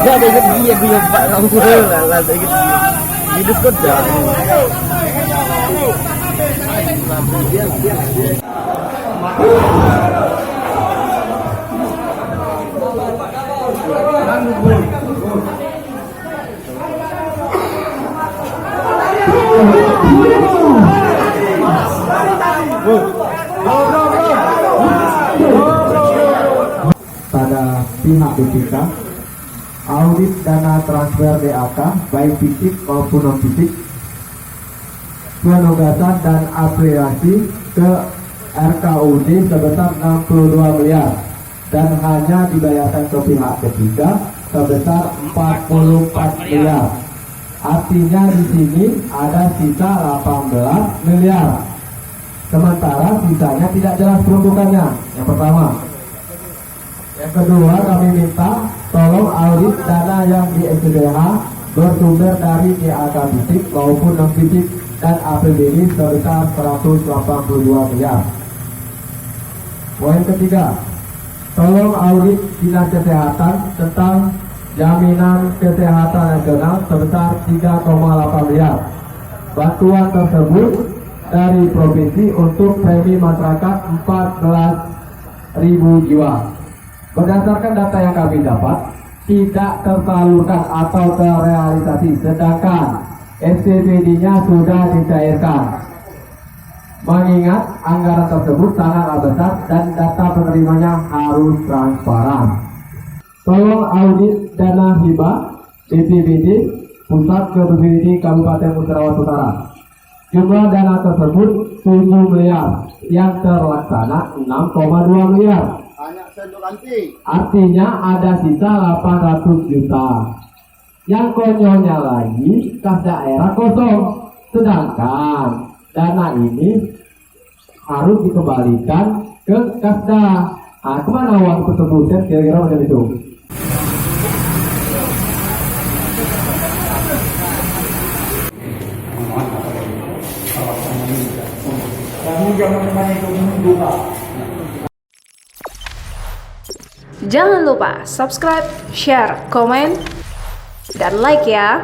Ya, dia dia Pak Lampur lah, di Discord dah. Pada pihak BPK, audit dana transfer DAK baik fisik maupun non fisik, penugasan dan afiliasi ke RKUD sebesar 62 miliar dan hanya dibayarkan ke pihak ketiga sebesar 44 miliar. Artinya di sini ada sisa 18 miliar. Sementara sisanya tidak jelas peruntukannya. Yang pertama. Yang kedua, kami minta tolong audit dana yang di SDH bersumber dari DAK fisik maupun non fisik dan APBD sebesar 182 miliar. Poin ketiga, tolong audit Dinas Kesehatan tentang jaminan kesehatan nasional sebesar 3,8 miliar. Bantuan tersebut dari provinsi untuk premi masyarakat 14.000 jiwa. Berdasarkan data yang kami dapat, tidak tersalurkan atau terrealisasi, sedangkan SPBD-nya sudah dicairkan. Mengingat anggaran tersebut sangatlah besar dan data penerimanya harus transparan. Tolong audit dana hibah BPBD Pusat ke BPBD Kabupaten Musirawas Utara. Jumlah dana tersebut 7 miliar, yang terlaksana 6,2 miliar. Artinya ada sisa 800 juta. Yang konyolnya lagi, kas daerah kosong, sedangkan dana ini harus dikembalikan ke kasda. Kemana uang tersebut? Kira-kira macam itu. Jangan lupa subscribe, share, komen, dan like ya.